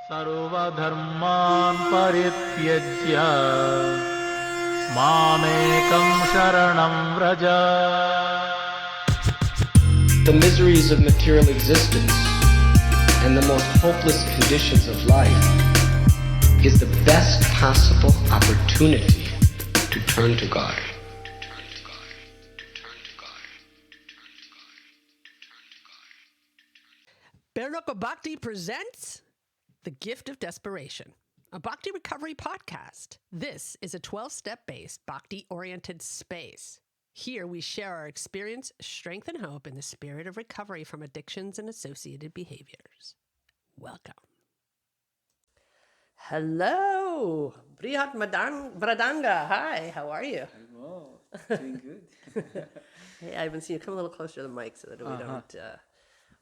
सर्वधर्मान् परित्यज्य मामेकं शरणं Vraj. The miseries of material existence and the most hopeless conditions of life is the best possible opportunity to turn to God. Brhat Bhakti presents The Gift of Desperation, a Bhakti recovery podcast. This is a 12-step based Bhakti-oriented space. Here we share our experience, strength, and hope in the spirit of recovery from addictions and associated behaviors. Welcome. Hello, Mrdanga. Hi, how are you? Well, doing good. Hey, I haven't seen you. Come a little closer to the mic so that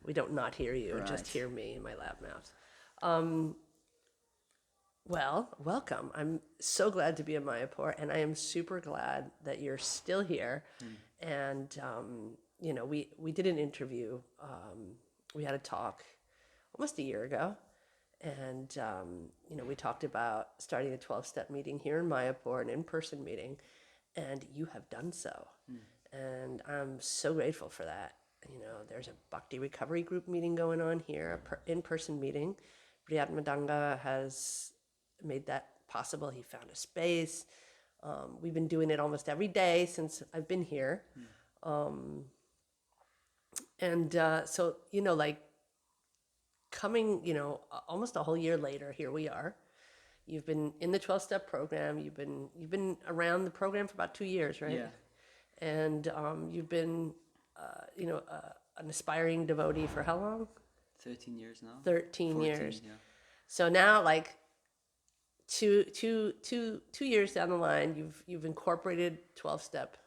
we don't not hear you, Right. just hear me in my loud mouth. Well, welcome. I'm so glad to be in Mayapur, and I am super glad that you're still here. And we did an interview. We had a talk almost a year ago, and we talked about starting a 12-step meeting here in Mayapur, an in-person meeting, and you have done so. And I'm so grateful for that. There's a Bhakti recovery group meeting going on here, in-person meeting. Mrdanga has made that possible. He found a space. We've been doing it almost every day since I've been here. Coming, almost a whole year later, here we are. You've been in the 12-step program. You've been around the program for about 2 years, right? Yeah. And you've been, an aspiring devotee for how long? 13 years now. 13 14, years. Yeah. So now, like, two years down the line, you've incorporated 12 steps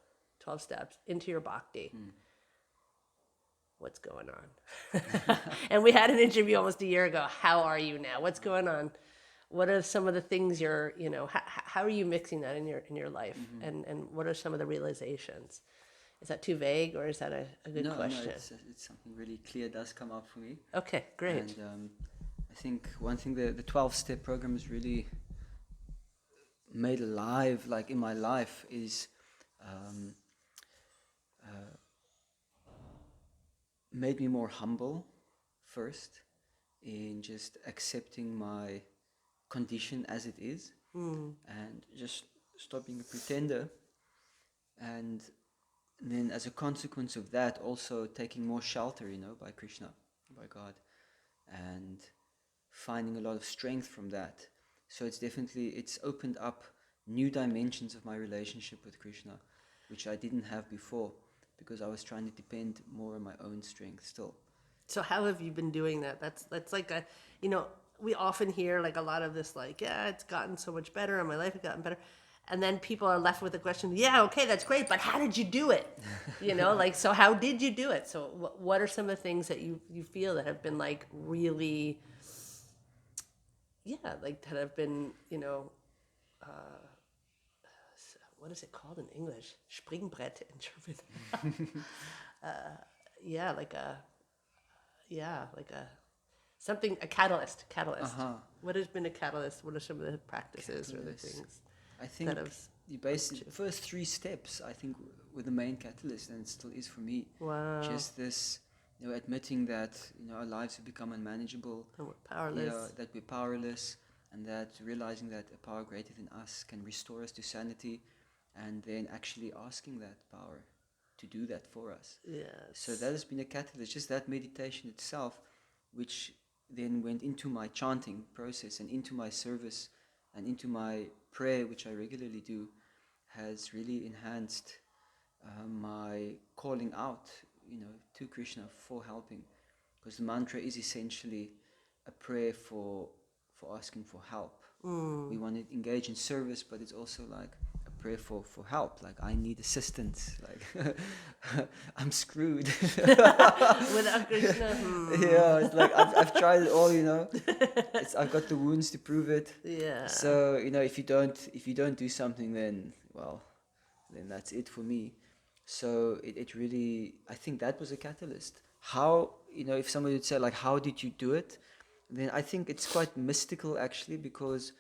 into your bhakti. What's going on? And we had an interview almost a year ago. How are you now? What's going on? What are some of the things how are you mixing that in your life? And what are some of the realizations? Is that too vague, or is that a good question? No, it's something really clear does come up for me. Okay, great. And I think one thing the 12-step program has really made alive, like in my life, is made me more humble first in just accepting my condition as it is and just stop being a pretender, and then as a consequence of that also taking more shelter by Krishna, by God, and finding a lot of strength from that. So it's opened up new dimensions of my relationship with Krishna, which I didn't have before, because I was trying to depend more on my own strength still. So how have you been doing that? That's like we often hear like a lot of this, like, yeah, it's gotten so much better and my life has gotten better. And then people are left with the question, yeah, okay, that's great, but how did you do it? So how did you do it? So what are some of the things that you feel that have been like really, like that have been, what is it called in English? Springbrett in German. A catalyst. What has been a catalyst? What are some of the practices or the things? I think the first 3 steps, I think, were the main catalyst, and it still is for me. Wow. Just this, admitting that our lives have become unmanageable, And we're powerless. that we're powerless, and that realizing that a power greater than us can restore us to sanity, and then actually asking that power to do that for us. Yes. So that has been a catalyst, just that meditation itself, which then went into my chanting process and into my service and into my prayer, which I regularly do, has really enhanced my calling out, to Krishna for helping, because the mantra is essentially a prayer for asking for help. We want to engage in service, but it's also like a prayer for help. Like, I need assistance. Like, I'm screwed. Without Krishna. Yeah, it's like I've tried it all. I've got the wounds to prove it. Yeah. So if you don't do something, then that's it for me. So it really, I think that was a catalyst. How, if somebody would say, like, how did you do it? then I think it's quite mystical actually, because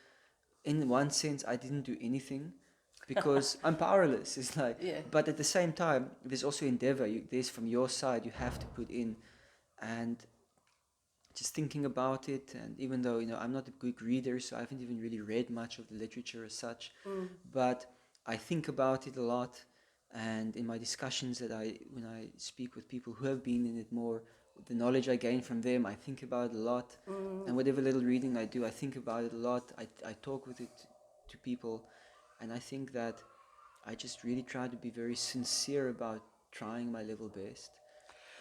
in one sense I didn't do anything because I'm powerless. It's like, Yeah. but at the same time, there's also endeavor. There's from your side you have to put in, and just thinking about it. And even though I'm not a good reader, so I haven't even really read much of the literature as such, but I think about it a lot. And in my discussions when I speak with people who have been in it more, the knowledge I gain from them, I think about it a lot. And whatever little reading I do, I think about it a lot. I talk with it to people, and I think that I just really try to be very sincere about trying my level best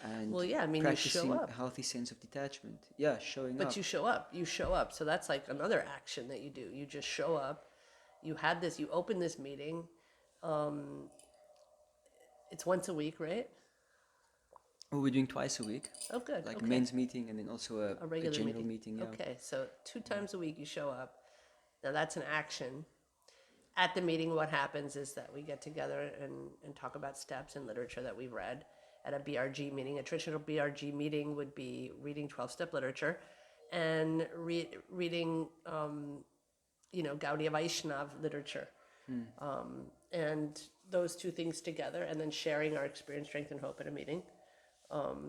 and Well, yeah, I mean, you show practicing up. a healthy sense of detachment. Yeah, showing But up. you show up. You show up. So that's like another action that you do. You just show up. You open this meeting. It's once a week, right? Oh, we're doing twice a week, Oh, good. like a Okay. men's meeting and then also A a regular general meeting. meeting. Yeah. Okay, so 2 times a week you show up. Now that's an action. At the meeting, what happens is that we get together and talk about steps in literature that we've read. At a BRG meeting, a traditional BRG meeting would be reading 12-step literature and reading, Gaudiya Vaishnav literature. And those two things together, and then sharing our experience, strength, and hope at a meeting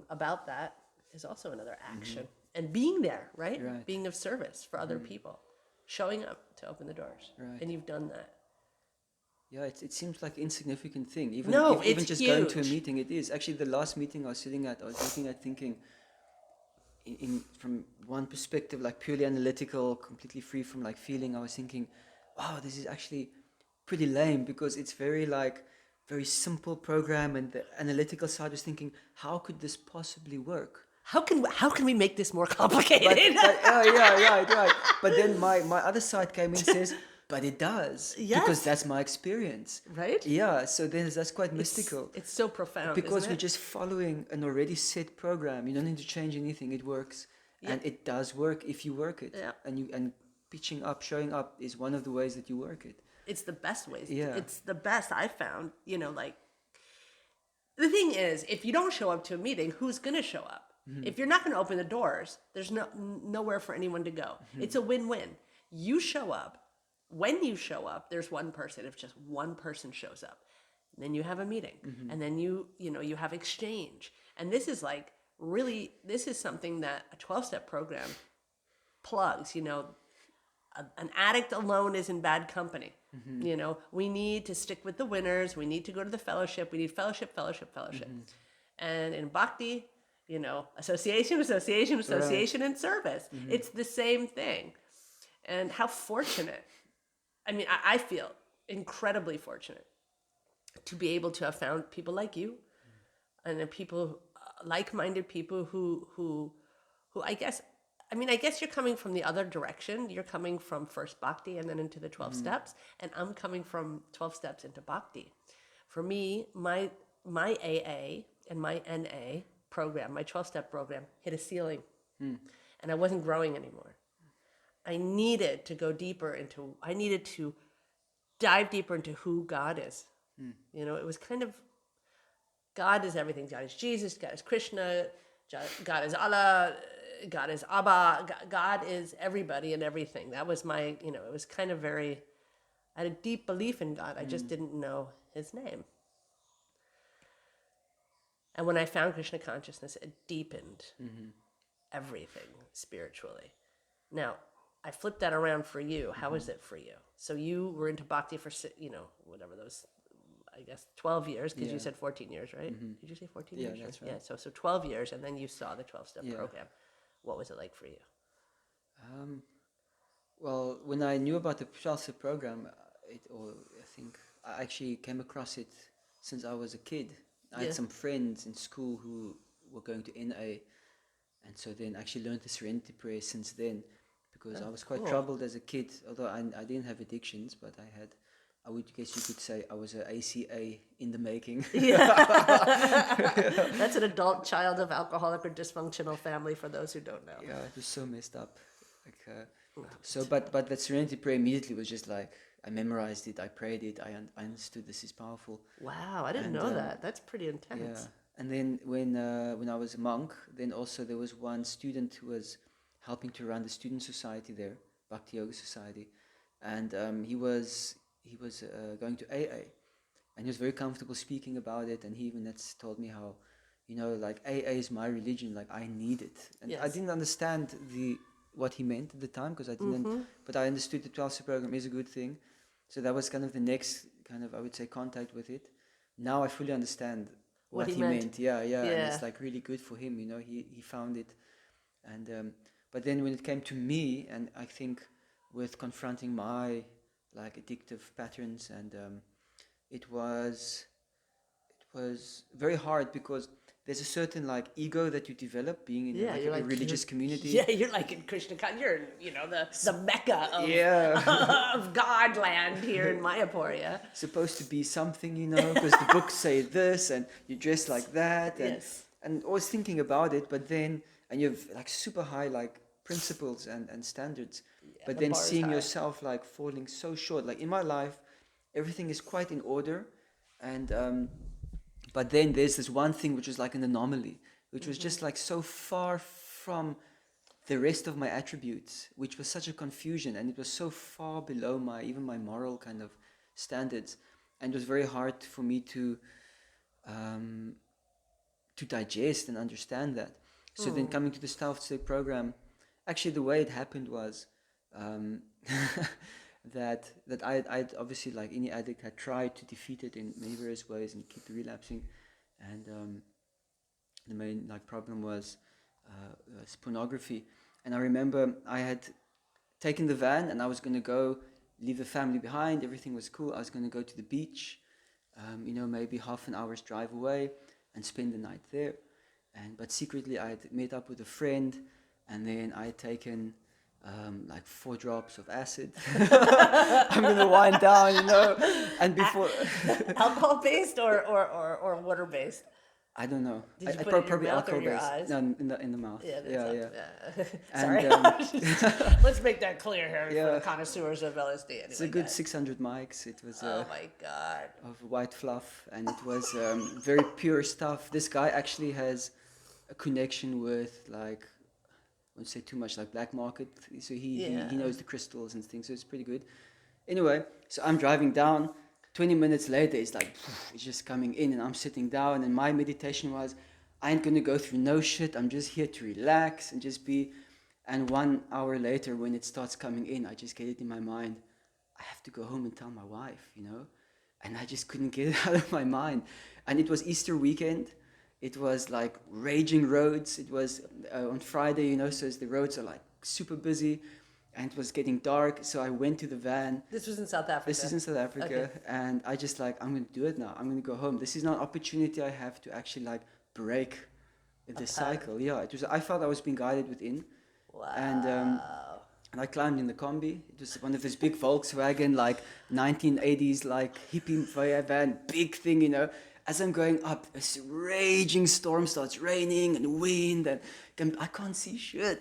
about that is also another action. And being there, right? Right. Being of service for other people, showing up to open the doors. Right. And you've done that. Yeah, it seems like insignificant thing. No, Even it's just going to a huge. meeting, it is. Actually, the last meeting I was sitting at, I was looking at thinking, from one perspective, like purely analytical, completely free from like feeling, I was thinking, wow, this is actually pretty lame, because it's very simple program, and the analytical side was thinking, how could this possibly work? How can we make this more complicated? Oh yeah, right. But then my other side came in and says, but it does, Yes. because that's my experience. Right? Yeah, so then that's quite mystical. It's so profound, Because isn't we're it? just following an already set program. You don't need to change anything. It works, and it does work if you work it. Yeah. And pitching up, showing up is one of the ways that you work it. It's the best ways. Yeah. It's the best I found. The thing is, if you don't show up to a meeting, who's going to show up? If you're not going to open the doors, there's nowhere for anyone to go. It's a win-win. You show up. When you show up, there's one person. If just one person shows up, then you have a meeting, and then you have exchange. And this is this is something that a 12-step program plugs. An addict alone is in bad company. We need to stick with the winners. We need to go to the fellowship. We need fellowship. And in Bhakti, association, and service. It's the same thing. And how fortunate. I mean, I feel incredibly fortunate to be able to have found people like you and people, like-minded people who I guess you're coming from the other direction. You're coming from first Bhakti and then into the 12 steps, and I'm coming from 12 steps into Bhakti. For me, my AA and my NA program, my 12-step program, hit a ceiling, and I wasn't growing anymore. I needed to dive deeper into who God is. It was kind of, God is everything. God is Jesus, God is Krishna, God is Allah, God is Abba, God is everybody and everything. That was my, it was kind of I had a deep belief in God. I just didn't know his name. And when I found Krishna consciousness, it deepened everything spiritually. Now, I flipped that around for you. How is it for you? So you were into Bhakti for, whatever those, I guess, 12 years, because you said 14 years, right? Did you say 14 years? Yeah, that's right. Yeah, so 12 years, and then you saw the 12-step program. What was it like for you? Well, when I knew about the 12-step program, I think I actually came across it since I was a kid. I had some friends in school who were going to NA, and so then actually learned the Serenity Prayer since then, because I was quite troubled as a kid, although I didn't have addictions, but I would guess you could say I was an ACA in the making. That's an adult child of alcoholic or dysfunctional family, for those who don't know. Yeah, it was so messed up. But that Serenity Prayer immediately was just like, I memorized it, I prayed it, I understood this is powerful. Wow, I didn't know that. That's pretty intense. Yeah, and then when I was a monk, then also there was one student who was helping to run the student society there, Bhakti Yoga Society, and he was going to AA, and he was very comfortable speaking about it, and he even that's told me how, like AA is my religion, like I need it, and I Yes. didn't understand what he meant at the time because I didn't, but I understood the 12-step program is a good thing, so that was kind of the next kind of, I would say, contact with it. Now I fully understand What what he he meant. meant. Yeah, and Yeah. it's like really good for him, he found it, and but then when it came to me, and I think with confronting my like addictive patterns, and it was very hard because there's a certain like ego that you develop being in Yeah, like you're a like religious you're- community. Yeah, you're like in Krishna. You're the mecca of Yeah. of God land here in Mayapur. Yeah. Supposed to be something, because the books say this, and you dress like that, and Yes. and always thinking about it, but then and you have like super high like principles and standards, but the then bar is seeing high. yourself like falling so short. Like in my life, everything is quite in order, and but then there's this one thing which is like an anomaly, which was just like so far from the rest of my attributes, which was such a confusion, and it was so far below my even my moral kind of standards, and it was very hard for me um, to digest and understand that. So then coming to the Stealth State program, actually the way it happened was um, that I'd obviously, like any addict, had tried to defeat it in many various ways and keep relapsing, and the main like problem was pornography. And I remember I had taken the van and I was going to go leave the family behind. Everything was cool. I was going to go to the beach, maybe half an hour's drive away, and spend the night there. But secretly I had met up with a friend, and then I had taken like 4 drops of acid. I'm going to wind down, and before... Alcohol based or water based. I don't know. Did you I put it in your probably mouth or in your alcohol-based. eyes? No, in the mouth. Yeah, Yeah. Sorry. And, Let's make that clear here for Yeah. the connoisseurs of LSD. Anyway, it's a good guys. 600 mics. It was Oh my god. of white fluff, and it was very pure stuff. This guy actually has a connection with, like, I won't say too much, like black market. So he knows the crystals and things. So it's pretty good. Anyway, so I'm driving down. 20 minutes later, it's like, it's just coming in, and I'm sitting down, and my meditation was, I ain't gonna go through no shit, I'm just here to relax and just be, and 1 hour later, when it starts coming in, I just get it in my mind, I have to go home and tell my wife, and I just couldn't get it out of my mind. And it was Easter weekend, it was like raging roads, it was on Friday, so the roads are like super busy, and it was getting dark, so I went to the van. This was in South Africa. This is in South Africa, Okay. and I just like, I'm going to do it now. I'm going to go home. This is not an opportunity I have to actually like break the cycle. Yeah, it was. I felt I was being guided within, Wow. and I climbed in the combi. It was one of those big Volkswagen, like 1980s, like hippie van, big thing, As I'm going up, a raging storm starts, raining and wind, and I can't see shit.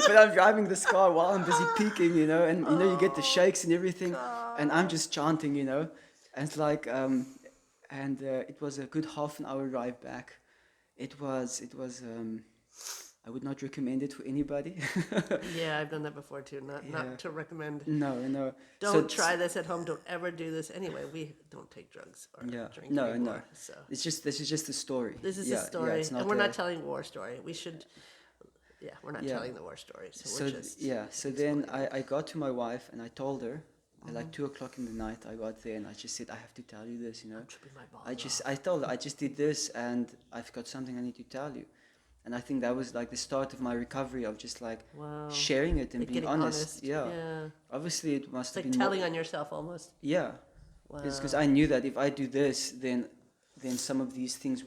But I'm driving this car while I'm busy peeking, and you get the shakes and everything, and I'm just chanting, and it's like, it was a good half an hour drive back. It was. I would not recommend it for anybody. Yeah, I've done that before too. Yeah. Not to recommend. No. Don't try this at home. Don't ever do this. Anyway, we don't take drugs or drink No. anymore. So This is just a story. this is Yeah, a story, it's and we're not telling war story. We should. Yeah, we're not Yeah. telling the war story. So So we're just. so then I got to my wife and I told her at like 2:00 in the night. I got there and I just said, I have to tell you this, Tripping my balls I told her I just did this and I've got something I need to tell you. And I think that was like the start of my recovery of just like Wow. sharing it and Like being getting honest. Yeah. Yeah. Obviously it must It's have like been telling on yourself almost. Yeah. Wow. Because I knew that if I do this, then some of these things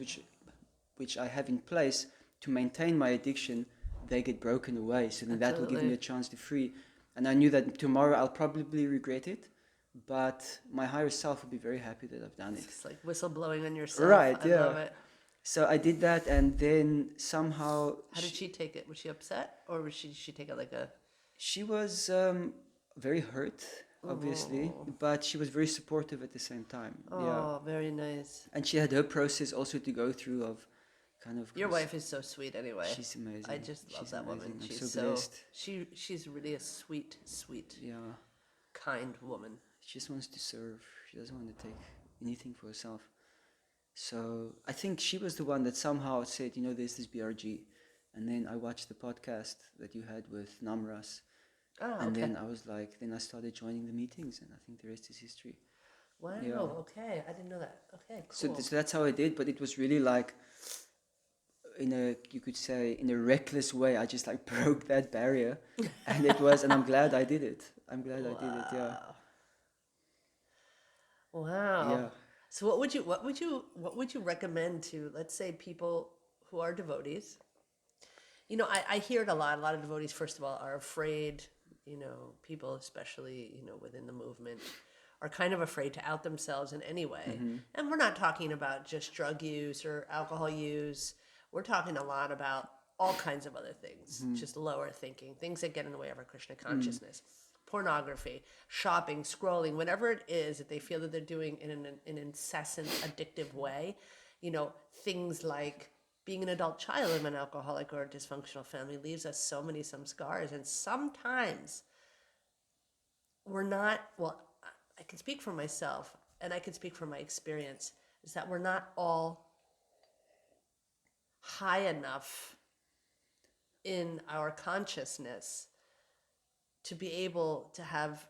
which I have in place to maintain my addiction, they get broken away. So then that will give me a chance to free. And I knew that tomorrow I'll probably regret it, but my higher self will be very happy that I've done it. It's like whistleblowing on yourself. Right, I yeah. love it. So I did that, and then somehow How did she take it? Was she upset, or was she take it like a? she was very hurt, obviously, but she was very supportive at the same time. Oh, Yeah. very nice. And she had her process also to go through of kind of. Your wife is so sweet anyway. She's amazing. I just love She's that woman. amazing. I'm She's so blessed. she's really a sweet, Yeah, kind woman. she just wants to serve. She doesn't want to take anything for herself. So I think she was the one that somehow said, there's this BRG. And then I watched the podcast that you had with Namras. Ah, And okay. then I was like, then I started joining the meetings, and I think the rest is history. Wow. Yeah. Okay, I didn't know that. Okay, So, cool. so that's how I did, but it was really like, you could say, in a reckless way, I just like broke that barrier, and and I'm glad I did it. I'm glad I did it. Yeah. Wow. Yeah. So what would you recommend to, let's say, people who are devotees? I hear it a lot. A lot of devotees, first of all, are afraid. People, especially within the movement, are kind of afraid to out themselves in any way. And we're not talking about just drug use or alcohol use. We're talking a lot about all kinds of other things, just lower thinking, things that get in the way of our Krishna consciousness. Pornography, shopping, scrolling, whatever it is that they feel that they're doing in an incessant, addictive way. Things like being an adult child of an alcoholic or a dysfunctional family leaves us some scars. And sometimes we're not, well, I can speak for myself and I can speak from my experience, is that we're not all high enough in our consciousness to be able to have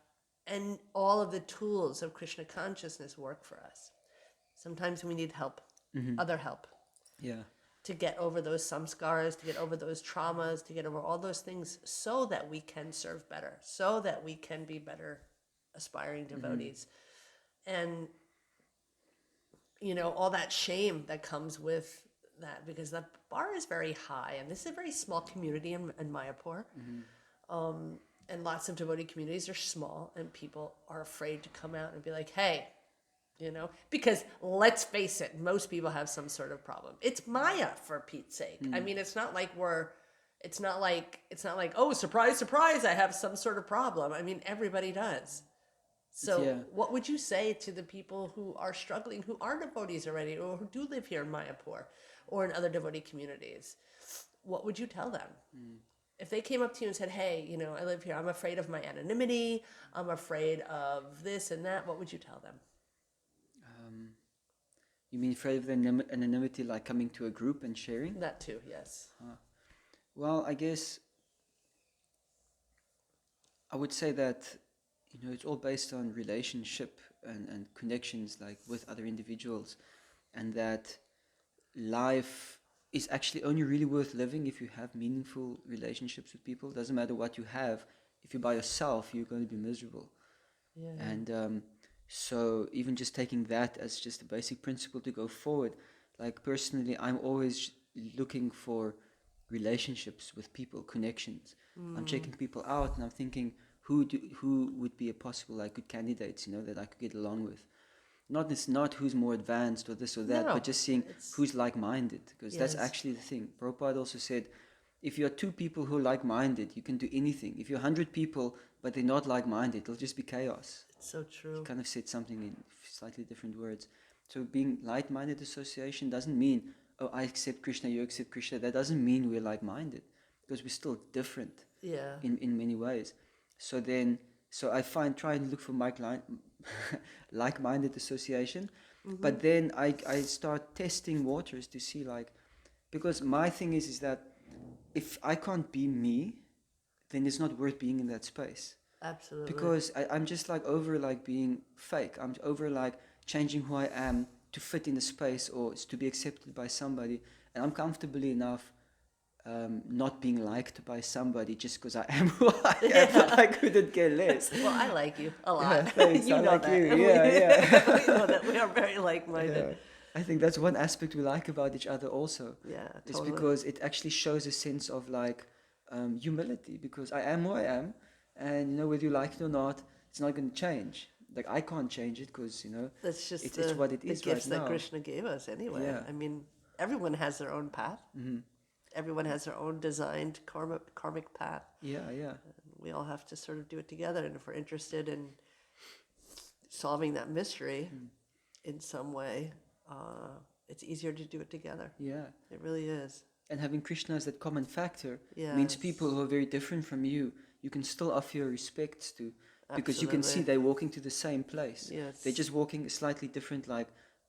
and all of the tools of Krishna consciousness work for us. Sometimes we need help, other help, Yeah. to get over those samskaras, to get over those traumas, to get over all those things so that we can serve better, so that we can be better aspiring devotees. And, all that shame that comes with that, because the bar is very high. And this is a very small community in Mayapur. And lots of devotee communities are small, and people are afraid to come out and be like, hey, because let's face it, most people have some sort of problem. It's Maya, for Pete's sake. I mean, it's not like, oh, surprise, surprise, I have some sort of problem. I mean, everybody does. So Yeah. what would you say to the people who are struggling, who are devotees already, or who do live here in Mayapur or in other devotee communities? What would you tell them? If they came up to you and said, hey, I live here, I'm afraid of my anonymity, I'm afraid of this and that, what would you tell them? You mean afraid of the anonymity, like coming to a group and sharing? That too, yes. Well, I guess I would say that, it's all based on relationship and connections, like with other individuals, and that life is actually only really worth living if you have meaningful relationships with people. Doesn't matter what you have. If you're by yourself, you're going to be miserable. Yeah. And so even just taking that as just a basic principle to go forward, like personally, I'm always looking for relationships with people, connections. I'm checking people out, and I'm thinking who would be a possible good candidates, that I could get along with. It's not who's more advanced or this or that, No, but just seeing who's like-minded, because that's Yes. actually the thing. Prabhupada also said, if you're two people who are like-minded, you can do anything. If you're 100 people, but they're not like-minded, it'll just be chaos. It's so true. Kind of said something in slightly different words. So being like-minded association doesn't mean, oh, I accept Krishna, you accept Krishna. That doesn't mean we're like-minded, because we're still different Yeah. in many ways. So I try and look for like-minded association, but then I start testing waters to see because my thing is that if I can't be me, then it's not worth being in that space. Absolutely. Because I'm just over being fake. I'm over changing who I am to fit in a space or to be accepted by somebody, and I'm comfortably enough not being liked by somebody just because I am who I am. I couldn't care less. Well, I like you a lot. Yeah, thanks. You I know like that. you. Yeah. We know that we are very like-minded. Yeah. I think that's one aspect we like about each other also. Yeah, It's totally. because it actually shows a sense of humility, because I am who I am, and whether you like it or not, it's not going to change. I can't change it because That's just it's what it is the gifts right that now. Krishna gave us anyway. Yeah. I mean, everyone has their own path. Everyone has their own designed karmic path. Yeah. We all have to sort of do it together. And if we're interested in solving that mystery in some way, it's easier to do it together. Yeah. It really is. And having Krishna as that common factor means people Yes. who are very different from you, you can still offer your respects to, because you can see Absolutely. they're walking to the same place. Yes. They're just walking a slightly different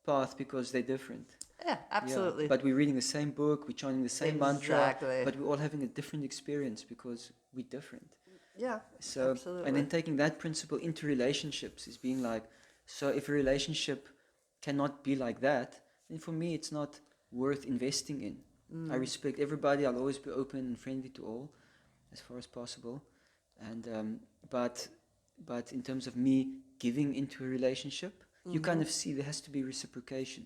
path because they're different. Yeah, absolutely. Yeah. But we're reading the same book, we're chanting the same mantra, Exactly. but we're all having a different experience because we're different. Yeah, So, absolutely. and then taking that principle into relationships is being like, so if a relationship cannot be like that, then for me it's not worth investing in. I respect everybody. I'll always be open and friendly to all, as far as possible. And but in terms of me giving into a relationship, you kind of see there has to be reciprocation.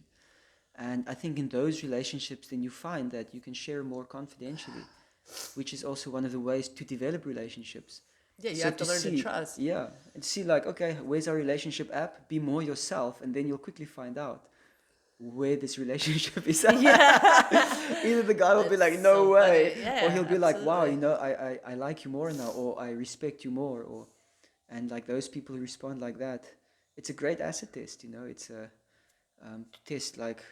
And I think in those relationships, then you find that you can share more confidentially, which is also one of the ways to develop relationships. Yeah, you So have to learn to see, trust. yeah, and see like, okay, where's our relationship app? Be more yourself, and then you'll quickly find out where this relationship is at. Either the guy will be like, no so way, funny. Yeah, or he'll be like, wow, absolutely. I like you more now, or I respect you more, and like those people who respond like that, it's a great acid test, it's a to test like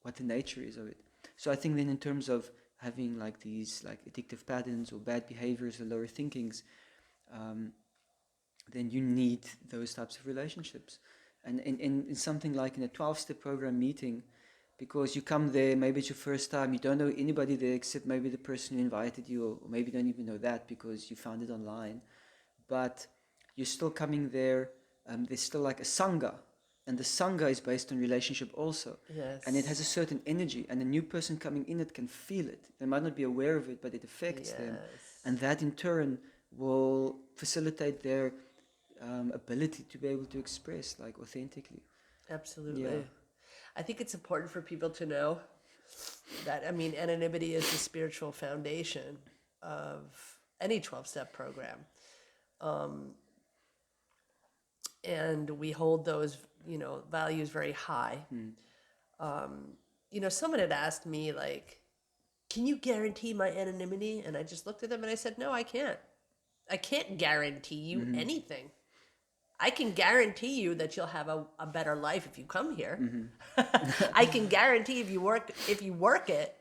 what the nature is of it. So I think then in terms of having like these like addictive patterns or bad behaviors or lower thinkings, then you need those types of relationships. And in something like in a 12-step program meeting, because you come there, maybe it's your first time, you don't know anybody there except maybe the person who invited you, or maybe you don't even know that because you found it online. But you're still coming there, there's still like a sangha, and the sangha is based on relationship also. Yes. And it has a certain energy, and a new person coming in it can feel it. They might not be aware of it, but it affects them. And that in turn will facilitate their ability to be able to express like authentically. Absolutely. Yeah. I think it's important for people to know that, I mean, anonymity is the spiritual foundation of any 12-step program. And we hold those, values very high. Someone had asked me, like, can you guarantee my anonymity? And I just looked at them and I said, no, I can't. I can't guarantee you anything. I can guarantee you that you'll have a better life if you come here. I can guarantee if you work it,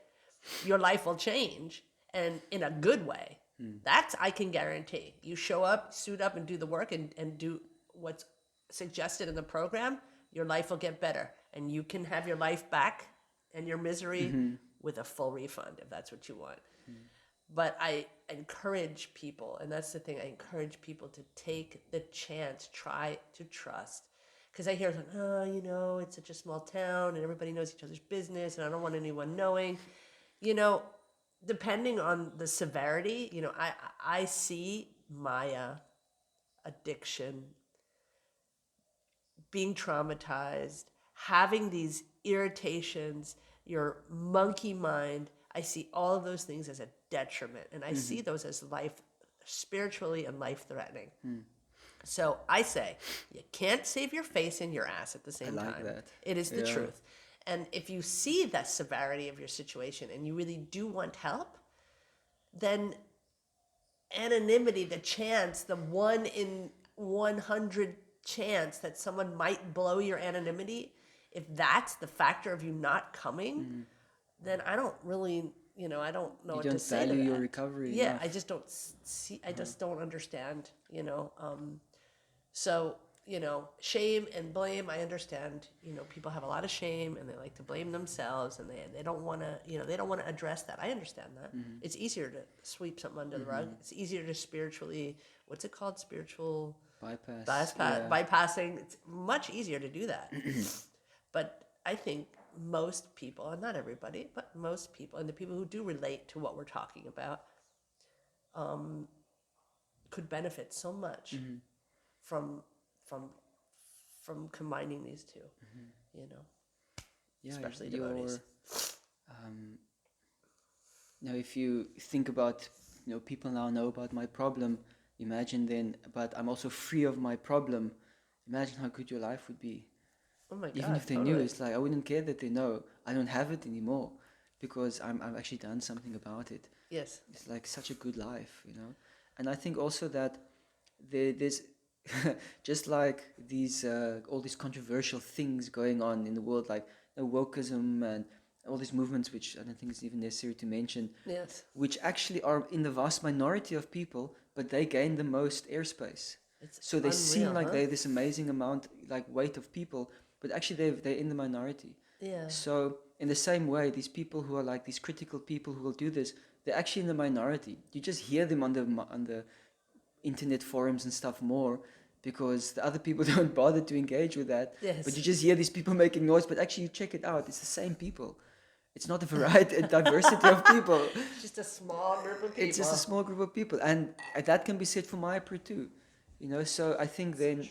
your life will change, and in a good way. That's I can guarantee. You show up, suit up, and do the work and do what's suggested in the program, your life will get better. And you can have your life back and your misery with a full refund if that's what you want. But I encourage people, and that's the thing, I encourage people to take the chance, try to trust. Because I hear, like, it's such a small town and everybody knows each other's business and I don't want anyone knowing. Depending on the severity, I see Maya, addiction, being traumatized, having these irritations, your monkey mind, I see all of those things as a detriment, and I see those as life, spiritually and life-threatening. So I say, you can't save your face and your ass at the same I like time. that. It is the Yeah. truth. And if you see the severity of your situation and you really do want help, then anonymity, the chance, the 1 in 100 chance that someone might blow your anonymity, if that's the factor of you not coming, then I don't really, I don't know You what don't to say to value your that. recovery Yeah, enough. I just don't see, I just don't understand, So, shame and blame, I understand, people have a lot of shame and they like to blame themselves and they don't want to, they don't want to address that. I understand that. It's easier to sweep something under the rug. It's easier to spiritually, what's it called? Spiritual bypassing. It's much easier to do that. But I think most people, and not everybody, but most people, and the people who do relate to what we're talking about, could benefit so much from combining these two, Yeah, especially devotees. Now if you think about, people now know about my problem, imagine then, but I'm also free of my problem. Imagine how good your life would be. Oh my God! Even if they knew, it's like I wouldn't care that they know. I don't have it anymore because I've actually done something about it. Yes. It's like such a good life, And I think also that there's just like these all these controversial things going on in the world, like wokeism and all these movements, which I don't think is even necessary to mention, Yes. which actually are in the vast minority of people, but they gain the most airspace. It's So they seem unreal, like huh? they're this amazing amount, like weight of people, but actually they're in the minority. Yeah. So in the same way, these people who are like these critical people who will do this, they're actually in the minority. You just hear them on the internet forums and stuff more because the other people don't bother to engage with that. Yes. But you just hear these people making noise. But actually, you check it out; it's the same people. It's not a variety, a diversity of people. Just a small group of people. It's just a small group of people, and that can be said for Mayapur too. So I think then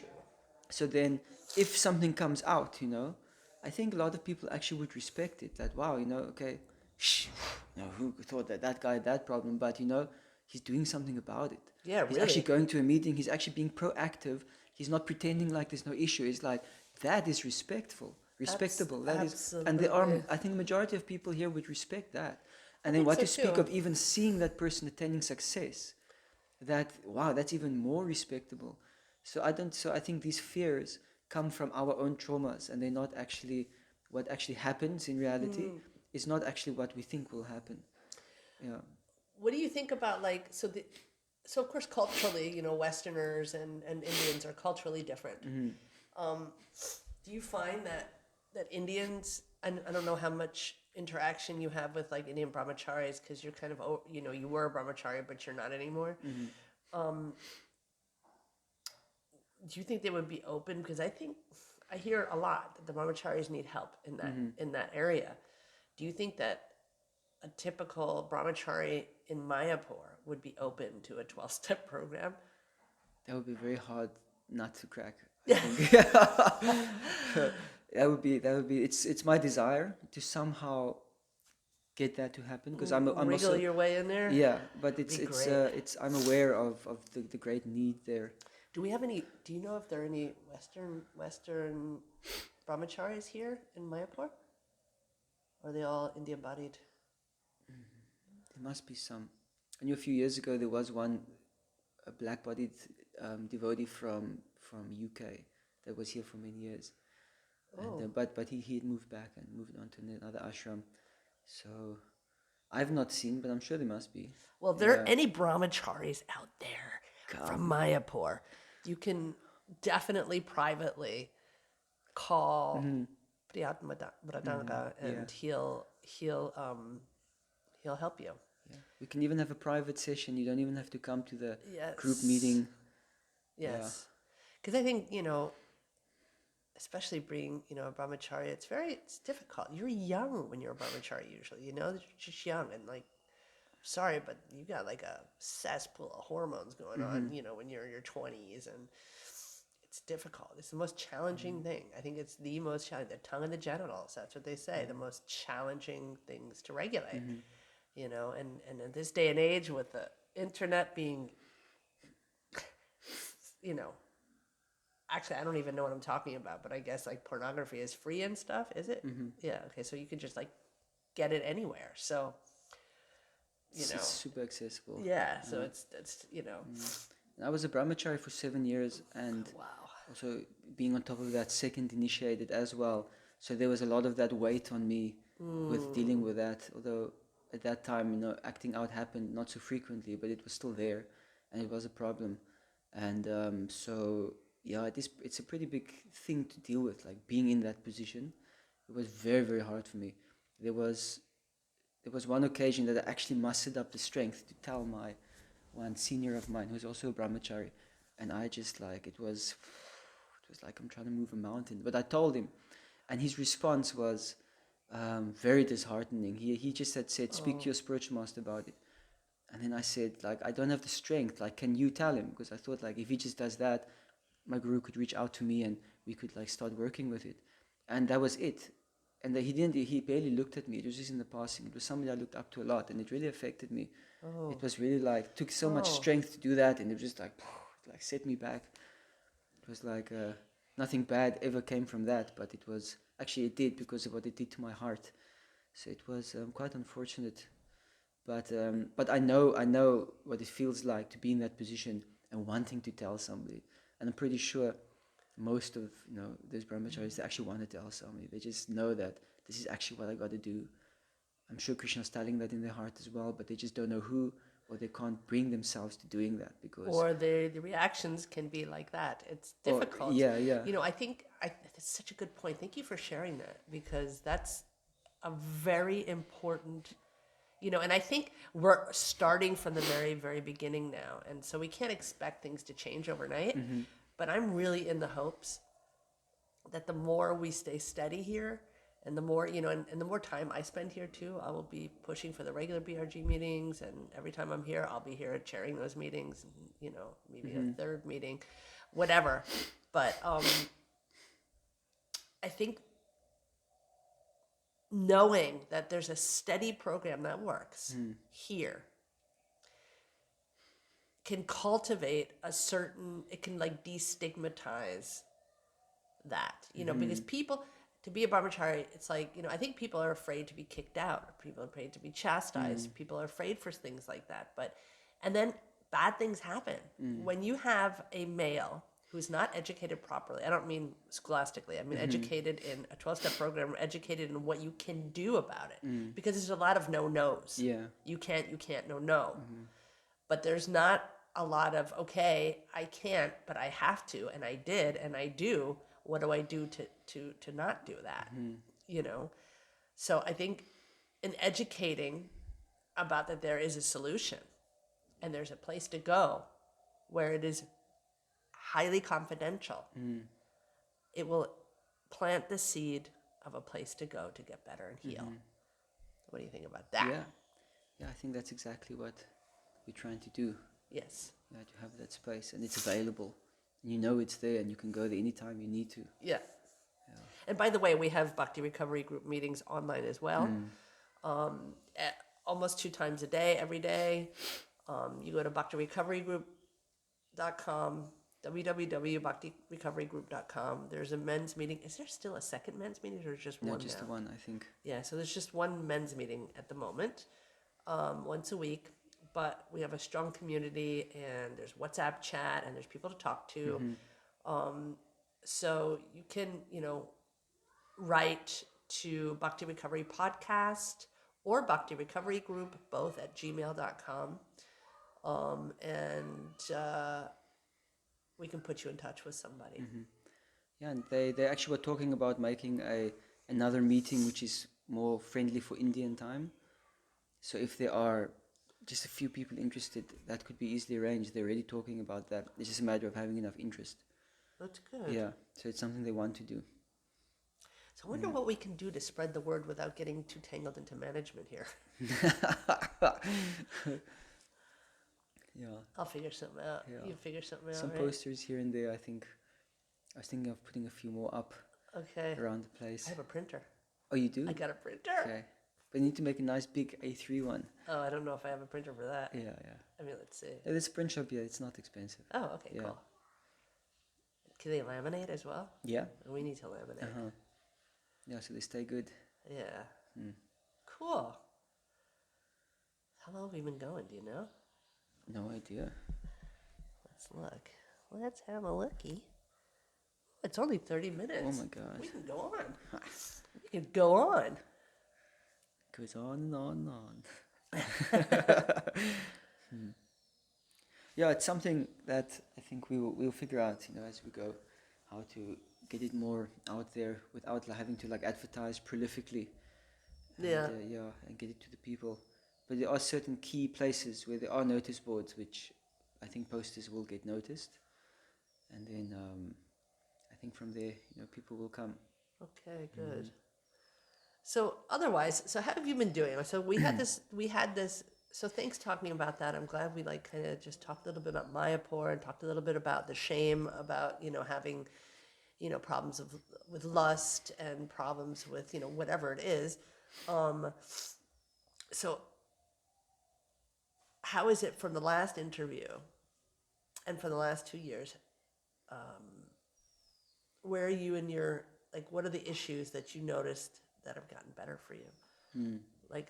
if something comes out, I think a lot of people actually would respect it. That wow, okay, shh, who thought that guy had that problem, but he's doing something about it. Yeah, He's really. actually going to a meeting. He's actually being proactive. He's not pretending like there's no issue. It's like that is respectable. That is, and there are. Absolutely. I think the majority of people here would respect that. And I then think what so to speak too. of even seeing that person attaining success, that wow, that's even more respectable. So I think these fears come from our own traumas, and they're not actually what actually happens in reality. Is not actually what we think will happen. Yeah. What do you think about like so of course culturally, Westerners and Indians are culturally different. Do you find that Indians, and I don't know how much interaction you have with like Indian brahmacharis because you're kind of you were a brahmachari but you're not anymore. Do you think they would be open? Because I hear a lot that the brahmacharis need help in that area. Do you think that a typical brahmachari in Mayapur would be open to a 12-step program? That would be very hard not to crack. I think. It's my desire to somehow get that to happen because I'm Wriggle also your way in there? yeah, but Be great. I'm aware of the great need there. Do you know if there are any Western brahmacharis here in Mayapur? Or are they all Indian bodied? There must be some. I knew a few years ago there was a black-bodied devotee from UK that was here for many years, and but he had moved back and moved on to another ashram. So I've not seen, but I'm sure there must be. Well, if there are any brahmacharis out there from Mayapur, you can definitely privately call Brhat Mrdanga and he'll help you. Yeah. We can even have a private session. You don't even have to come to the group Yes. meeting. Yes. Because I think, especially being, a brahmachari, it's difficult. You're young when you're a brahmachari usually, you're just young and like, sorry, but you got like a cesspool of hormones going on, when you're in your 20s, and it's difficult. It's the most challenging thing. I think it's the most challenging. The tongue and the genitals, that's what they say, the most challenging things to regulate, and in this day and age with the internet being, actually, I don't even know what I'm talking about, but I guess like pornography is free and stuff, is it? Yeah. Okay. So you can just like get it anywhere. So, It's super accessible. yeah. So it's. I was a brahmachari for 7 years, and Wow. also being on top of that, second initiated as well. So there was a lot of that weight on me with dealing with that. Although at that time, acting out happened not so frequently, but it was still there, and it was a problem. And so yeah, it's a pretty big thing to deal with, like being in that position. It was very, very hard for me. There was one occasion that I actually mustered up the strength to tell one senior of mine who's also a brahmachari, and I just like it was like I'm trying to move a mountain. But I told him, and his response was very disheartening. He just had said, "Speak to your spiritual master about it." And then I said, like, I don't have the strength. Like, can you tell him? Because I thought, like, if he just does that, my guru could reach out to me and we could like start working with it. And that was it. And he barely looked at me. It was just in the passing. It was somebody I looked up to a lot, and it really affected me. It was really like, took so much strength to do that, and it was just like, it like set me back. It was like nothing bad ever came from that, but it was, actually it did because of what it did to my heart. So it was quite unfortunate. But I know what it feels like to be in that position and wanting to tell somebody. And I'm pretty sure most of those brahmacharis, they actually want to tell somebody. They just know that this is actually what I got to do. I'm sure Krishna's telling that in their heart as well, but they just don't know who, or they can't bring themselves to doing that because. Or the reactions can be like that. It's difficult. Yeah. I think that's such a good point. Thank you for sharing that, because that's a very important. And I think we're starting from the very, very beginning now, and so we can't expect things to change overnight. Mm-hmm. But I'm really in the hopes that the more we stay steady here, and the more, and the more time I spend here too, I will be pushing for the regular BRG meetings. And every time I'm here, I'll be here chairing those meetings, and, maybe a third meeting, whatever. But I think knowing that there's a steady program that works here can cultivate it can like destigmatize that, because people, to be a brahmachari, it's like, I think people are afraid to be kicked out, or people are afraid to be chastised, people are afraid for things like that. And then bad things happen. When you have a male who's not educated properly, I don't mean scholastically, I mean educated in a 12-step program, educated in what you can do about it, because there's a lot of no-nos. Yeah. You can't, no. But there's not a lot of, okay, I can't, but I have to, and I did, and I do. What do I do to not do that? So I think in educating about that there is a solution, and there's a place to go where it is highly confidential, it will plant the seed of a place to go to get better and heal. What do you think about that? Yeah, I think that's exactly what we're trying to do. Yes. Yeah, to have that space, and it's available. And it's there, and you can go there anytime you need to. Yeah. And by the way, we have Bhakti Recovery Group meetings online as well, almost 2 times a day, every day. You go to bhaktirecoverygroup.com, www.bhaktirecoverygroup.com. There's a men's meeting. Is there still a second men's meeting, or just one now? No, just the one, I think. Yeah, so there's just one men's meeting at the moment, once a week. But we have a strong community, and there's WhatsApp chat, and there's people to talk to. So you can, write to Bhakti Recovery Podcast or Bhakti Recovery Group, both at gmail.com. And we can put you in touch with somebody. Yeah, and they actually were talking about making another meeting which is more friendly for Indian time. So if there are just a few people interested, that could be easily arranged. They're already talking about that. It's just a matter of having enough interest. That's good. Yeah, so it's something they want to do. So I wonder what we can do to spread the word without getting too tangled into management here. Yeah. I'll figure something out. Yeah. You figure something out, Some right? posters here and there, I think. I was thinking of putting a few more up around the place. I have a printer. Oh, you do? I got a printer. Okay. But you need to make a nice big A3 one. Oh, I don't know if I have a printer for that. Yeah. I mean, let's see. Yeah, there's a print shop here. It's not expensive. Oh, okay, Yeah. cool. Can they laminate as well? Yeah. We need to laminate. Yeah, so they stay good. Yeah. Cool. How long have we been going, do you know? No idea. Let's look. Let's have a looky. It's only 30 minutes. Oh my God. We can go on. We can go on. Goes on and on and on. Yeah, it's something that I think we'll figure out, as we go, how to get it more out there without having to advertise prolifically. And, and get it to the people. But there are certain key places where there are notice boards, which I think posters will get noticed, and then I think from there, people will come. Okay, good. So otherwise, so how have you been doing? So we had this. So thanks talking about that. I'm glad we kind of just talked a little bit about Mayapur and talked a little bit about the shame about having problems with lust and problems with whatever it is. So how is it from the last interview and for the last 2 years? Where are you in your what are the issues that you noticed that have gotten better for you?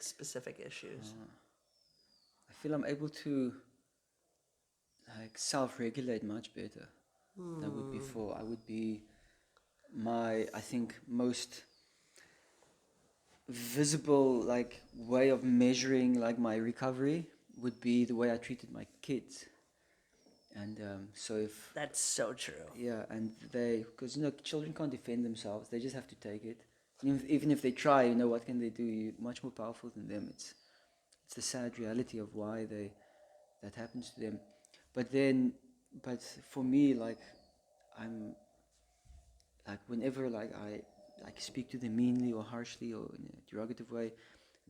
Specific issues. I feel I'm able to self-regulate much better. than I would before. I would be my, I think, most visible like way of measuring like my recovery would be the way I treated my kids. And so if That's so true. yeah, and they, because children can't defend themselves, they just have to take it. Even if they try, what can they do? You're much more powerful than them. It's the sad reality of why that happens to them. But then, but for me, like I'm like whenever like I like speak to them meanly or harshly or in a derogative way,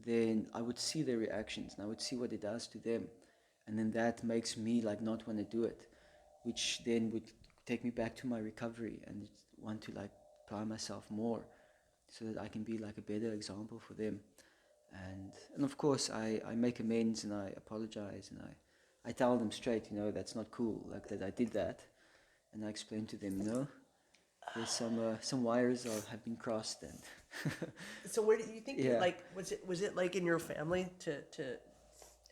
then I would see their reactions and I would see what it does to them, and then that makes me like not want to do it, which then would take me back to my recovery and want to like apply myself more so that I can be like a better example for them. And of course I make amends and I apologize and I tell them straight, that's not cool, like that I did that, and I explain to them, there's some wires have been crossed and So where do you think Yeah. like was it like in your family to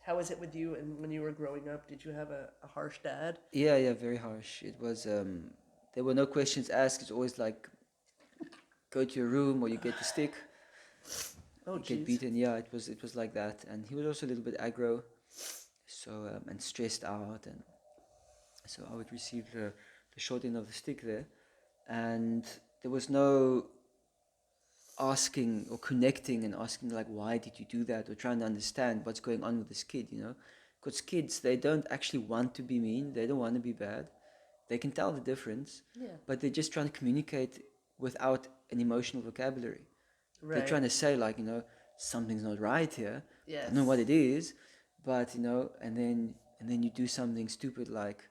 how was it with you and when you were growing up? Did you have a harsh dad? yeah, very harsh. It was there were no questions asked. It's always like go to your room or you get the stick. Oh, You get jeez. beaten. Yeah, it was like that. And he was also a little bit aggro, so and stressed out, and so I would receive the short end of the stick there, and there was no asking or connecting and asking like why did you do that or trying to understand what's going on with this kid, because kids, they don't actually want to be mean, they don't want to be bad, they can tell the difference, Yeah. but they're just trying to communicate without an emotional vocabulary. Right. They're trying to say like, something's not right here. I don't know Yes. what it is, but and then you do something stupid like,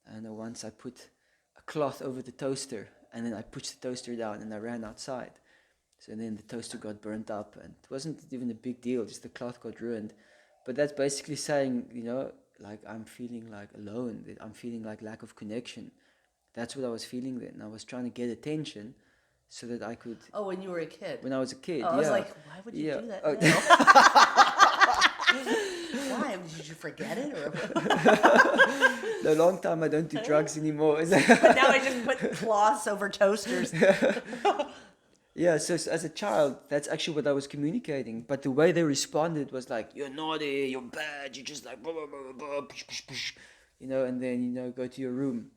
I don't know, once I put a cloth over the toaster and then I pushed the toaster down and I ran outside. So then the toaster got burnt up and it wasn't even a big deal, just the cloth got ruined. But that's basically saying, like I'm feeling like alone, that I'm feeling like lack of connection. That's what I was feeling then. I was trying to get attention so that I could, Oh, when you were a kid. when I was a kid, Oh, I yeah. was like, why would you Yeah. do that Oh. now? Why? Did you forget it or A long time I don't do drugs anymore. But now I just put cloths over toasters. Yeah, so as a child, that's actually what I was communicating. But the way they responded was like, "You're naughty, you're bad, you're just like blah blah blah blah, push, push, push," and then go to your room.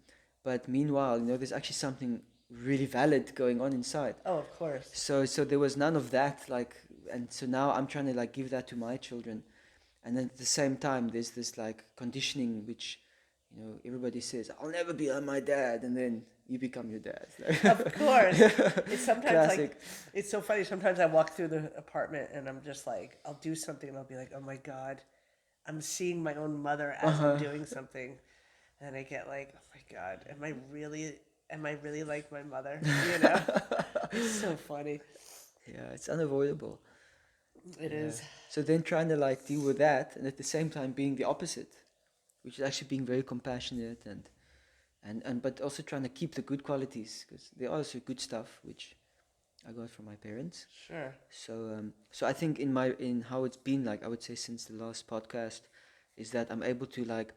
But meanwhile, there's actually something really valid going on inside. Oh, of course. So there was none of that, like, and so now I'm trying to like give that to my children, and then at the same time, there's this like conditioning which, everybody says, "I'll never be like my dad," and then you become your dad. Of course. It's sometimes Classic. like, it's so funny. Sometimes I walk through the apartment and I'm just like, I'll do something and I'll be like, oh my God, I'm seeing my own mother as I'm doing something. And I get like, oh my God, am I really like my mother? It's so funny. Yeah, it's unavoidable. It is. So then trying to like deal with that and at the same time being the opposite, which is actually being very compassionate and but also trying to keep the good qualities, because there are also good stuff which I got from my parents. Sure. So I think in how it's been, like I would say since the last podcast, is that I'm able to like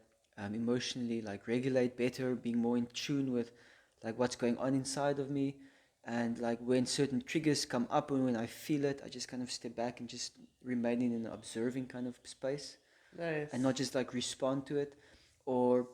emotionally like regulate better, being more in tune with like what's going on inside of me, and like when certain triggers come up and when I feel it, I just kind of step back and just remain in an observing kind of space Nice. and not just like respond to it. Or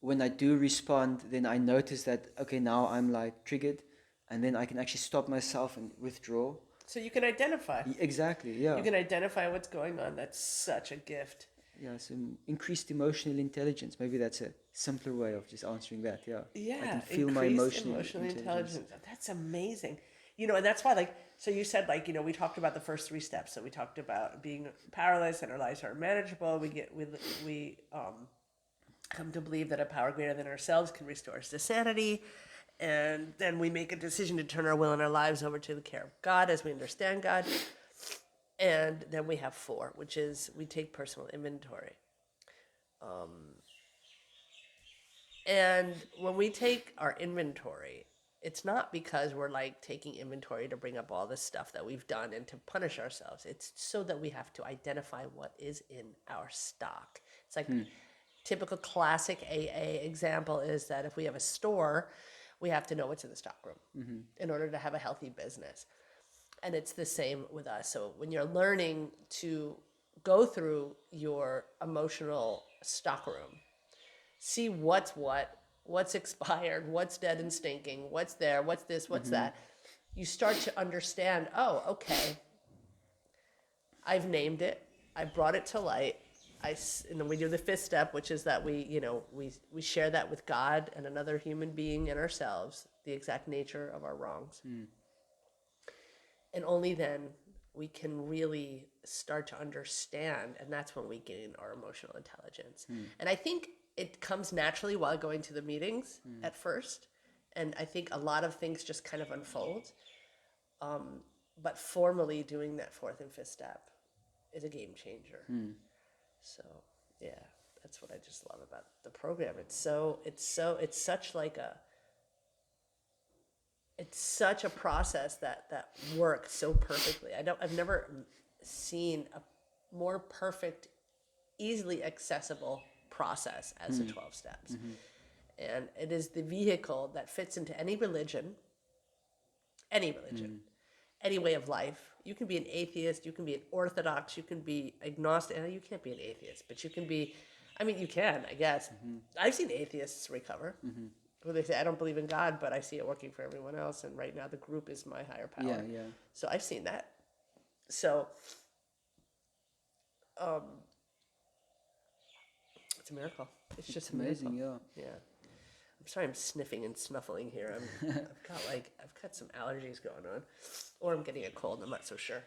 when I do respond, then I notice that, okay, now I'm like triggered, and then I can actually stop myself and withdraw. So you can identify. Exactly, yeah. You can identify what's going on. That's such a gift. Yeah, so increased emotional intelligence. Maybe that's a simpler way of just answering that, yeah. Yeah, I can feel my increased emotional intelligence. That's amazing. And that's why, like, so you said, like, we talked about the first 3 steps. So we talked about being powerless and our lives are manageable. We come to believe that a power greater than ourselves can restore us to sanity. And then we make a decision to turn our will and our lives over to the care of God as we understand God. And then we have 4, which is we take personal inventory. And when we take our inventory, it's not because we're like taking inventory to bring up all this stuff that we've done and to punish ourselves. It's so that we have to identify what is in our stock. It's like typical classic AA example is that if we have a store, we have to know what's in the stockroom in order to have a healthy business. And it's the same with us. So when you're learning to go through your emotional stockroom, see what's expired, what's dead and stinking, what's there, what's this, what's that, you start to understand, oh, okay, I've named it, I brought it to light. And then we do the fifth step, which is that we share that with God and another human being and ourselves, the exact nature of our wrongs. And only then we can really start to understand, and that's when we gain our emotional intelligence. And I think it comes naturally while going to the meetings at first, and I think a lot of things just kind of unfold. But formally doing that fourth and fifth step is a game changer. So yeah, that's what I just love about the program. It's such a process that works so perfectly. I've never seen a more perfect, easily accessible process as the 12 steps. And it is the vehicle that fits into any religion, any way of life. You can be an atheist, you can be an orthodox, you can be agnostic. You can't be an atheist, but you can be, you can, I guess. I've seen atheists recover. Where they say, I don't believe in God, but I see it working for everyone else. And right now the group is my higher power. Yeah. So I've seen that. So it's a miracle. It's just amazing, yeah. I'm sorry I'm sniffing and snuffling here. I've got some allergies going on. Or I'm getting a cold, I'm not so sure.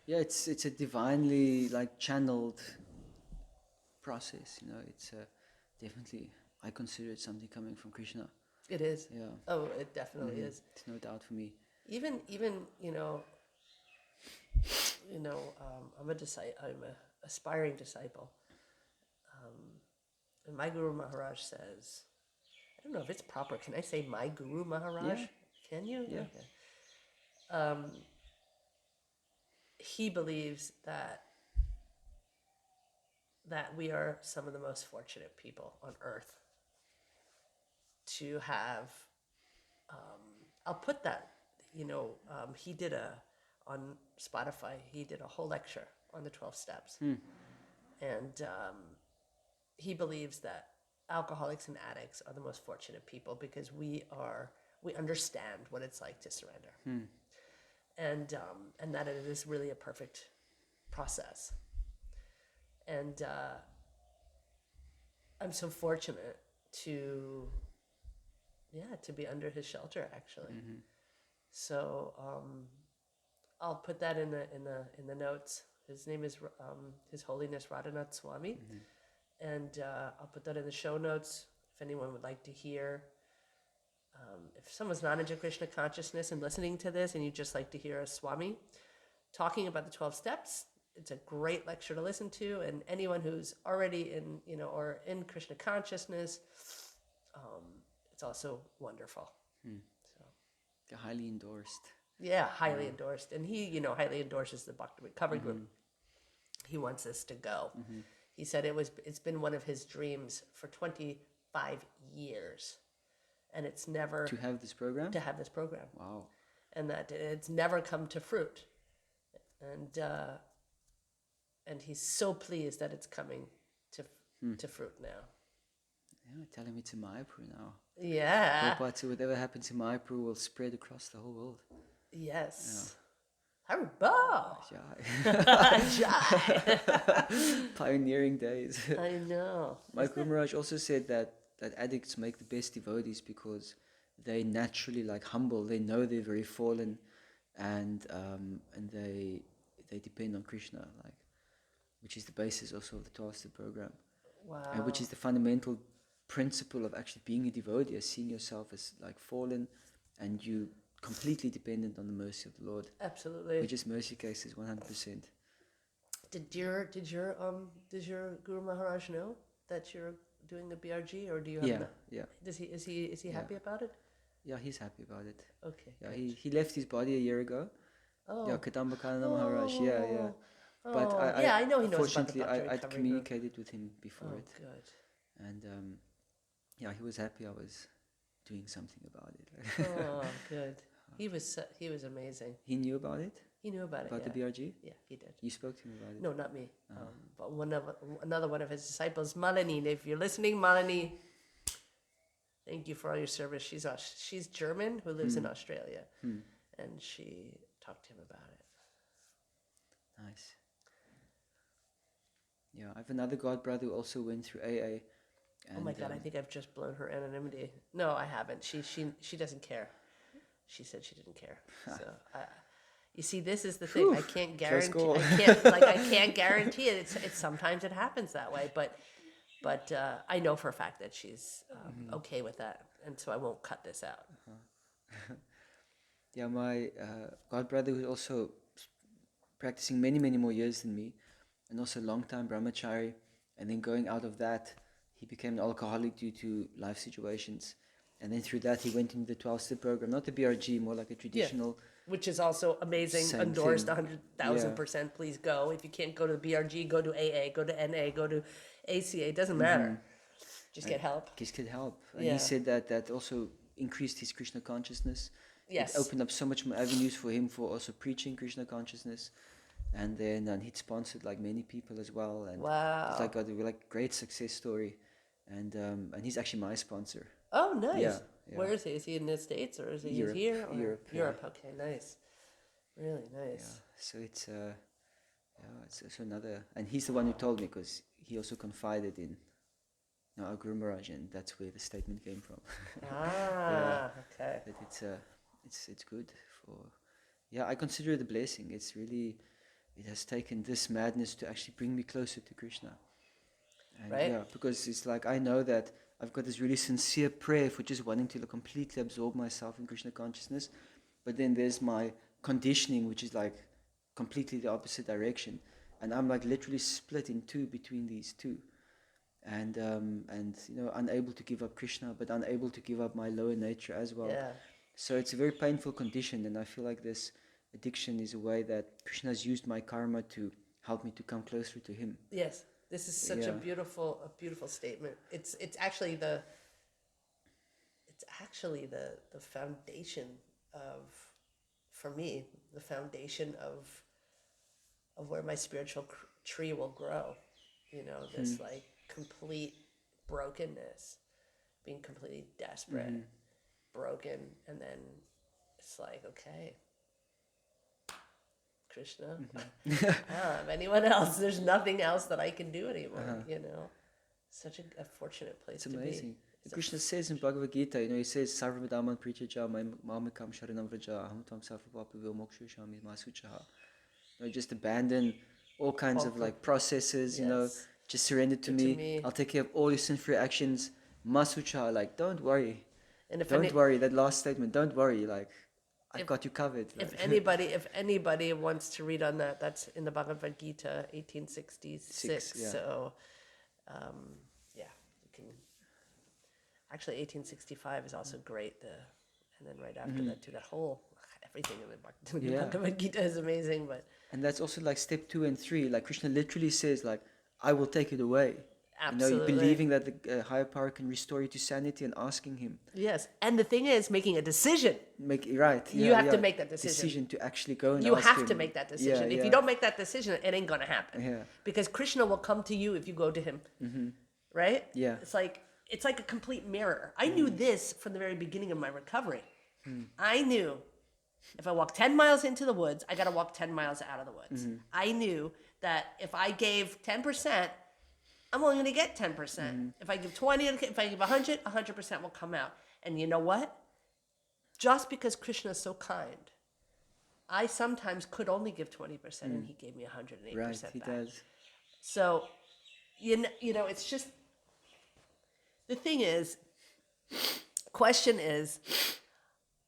Yeah, it's a divinely channeled process, It's definitely, I consider it something coming from Krishna. It is. Yeah. Oh, it definitely is. It's no doubt for me. Even I'm a aspiring disciple. And my Guru Maharaj says, I don't know if it's proper. Can I say my Guru Maharaj? Yeah. Can you? Yeah. Okay. He believes that we are some of the most fortunate people on earth to have, I'll put that, he did on Spotify, he did a whole lecture on the 12 steps. And he believes that alcoholics and addicts are the most fortunate people because we understand what it's like to surrender. And that it is really a perfect process. And I'm so fortunate to be under his shelter, actually. So I'll put that in the notes. His name is His Holiness Radhanath Swami, and I'll put that in the show notes if anyone would like to hear. If someone's not into Krishna consciousness and listening to this, and you just like to hear a Swami talking about the 12 steps, it's a great lecture to listen to. And anyone who's already in, or in Krishna consciousness, it's also wonderful. So, They're highly endorsed. yeah, highly endorsed. And he, highly endorses the Bhakti Recovery Group. He wants us to go. He said it's been one of his dreams for 25 years. And it's never... To have this program? To have this program. Wow. And that it's never come to fruit. And he's so pleased that it's coming to fruit now. Yeah, tell him it's in Mayapur now. Yeah. But whatever happens in Mayapur will spread across the whole world. Yes. Haribo! Jai. Pioneering days. I know. My Guru Maharaj also said that addicts make the best devotees because they naturally humble. They know they're very fallen, and they depend on Krishna, which is the basis also of the 12-step program. Wow. And which is the fundamental principle of actually being a devotee, as seeing yourself as fallen, and you completely dependent on the mercy of the Lord. Absolutely. Which is mercy cases 100%. Did your Guru Maharaj know that you're doing the BRG, or do you have Yeah. Is he happy about it? Yeah, he's happy about it. Okay. Yeah, he left his body a year ago. Oh. Yeah, Kadambakana Maharaj. Yeah. But Oh, yeah, I know he knows about the unfortunately, Bhakti I'd Recovery Group. communicated with him before Oh, it, good. and yeah, he was happy I was doing something about it. Oh, good. He was amazing. He knew about it, He knew about it. about Yeah. the BRG. Yeah, he did. You spoke to him about it. No, not me. But another one of his disciples, Malini. If you're listening, Malini, thank you for all your service. She's German who lives in Australia, and she talked to him about it. Nice. Yeah, I have another god brother who also went through AA. Oh my God, I think I've just blown her anonymity. No, I haven't. She doesn't care. She said she didn't care. So you see, this is the thing. I can't guarantee. call. I can't guarantee it. It's sometimes it happens that way, but I know for a fact that she's okay with that, and so I won't cut this out. Yeah, my god brother was also practicing many more years than me, and also long time brahmachari, and then going out of that, he became an alcoholic due to life situations, and then through that he went into the 12-step program, not the BRG, more like a traditional. Which is also amazing. Same Endorsed thing. 100,000%. Please go. If you can't go to the BRG, go to AA, go to NA, go to ACA. It doesn't matter. Just get help. Just get help. And Yeah. he said that also increased his Krishna consciousness. Yes. It opened up so much more avenues for him for also preaching Krishna consciousness. And then he'd sponsored like many people as well. And Wow. it's like got a like great success story. And he's actually my sponsor. Oh, nice. Yeah, yeah. Where is he? Is he in the States or is he Europe, here? Or? Europe, yeah. Europe. Okay, nice. Really nice. Yeah. So it's it's also another, and he's the one who told me because he also confided in our Guru Maharaj, and that's where the statement came from. Okay. But it's good for, yeah, I consider it a blessing. It's really, it has taken this madness to actually bring me closer to Krishna. And Right. yeah, because it's like I know that I've got this really sincere prayer for just wanting to completely absorb myself in Krishna consciousness, but then there's my conditioning, which is like completely the opposite direction, and I'm like literally split in two between these two. And unable to give up Krishna, but unable to give up my lower nature as well. Yeah. So it's a very painful condition, and I feel like this addiction is a way that Krishna has used my karma to help me to come closer to him. Yes. This is such a beautiful statement. It's actually the foundation of, for me, the foundation of where my spiritual tree will grow. You know, this like complete brokenness, being completely desperate, broken, and then it's like, okay, Krishna, I don't have anyone else. There's nothing else that I can do anymore. You know, such a fortunate place It's to amazing. be. Krishna says in Bhagavad Gita, he says, Sarvadaman Prichaja Mamikam Sharanam Vraja Aham Tvam Sarvapapavil Mokshashami Masuchaha. Just abandon all kinds of like processes, Yes. just surrender to me. I'll take care of all your sinful actions. Masucha, like, don't worry. And if Don't worry, that last statement, don't worry, like, I've got you covered. if Like. anybody wants to read on that, that's in the Bhagavad Gita, 1866. Yeah. So, yeah, you can. Actually, 1865 is also great. And then right after that, too, that whole everything in the Bhagavad Gita is amazing. But And that's also like step 2 and 3. Like Krishna literally says, like, I will take it away. absolutely, Believing that the higher power can restore you to sanity and asking him. yes. And the thing is, making a decision. You have to make that decision. To actually go and You ask have him. to make that decision. Yeah, If you don't make that decision, it ain't gonna happen. Yeah. Because Krishna will come to you if you go to him. Right? Yeah. It's like a complete mirror. I knew this from the very beginning of my recovery. I knew if I walk 10 miles into the woods, I got to walk 10 miles out of the woods. I knew that if I gave 10%, I'm only going to get 10%. If I give 20, if I give 100, 100% will come out. And you know what? Just because Krishna is so kind, I sometimes could only give 20% and he gave me 108% Right, he back. does. So, you know, it's just, the thing is, question is,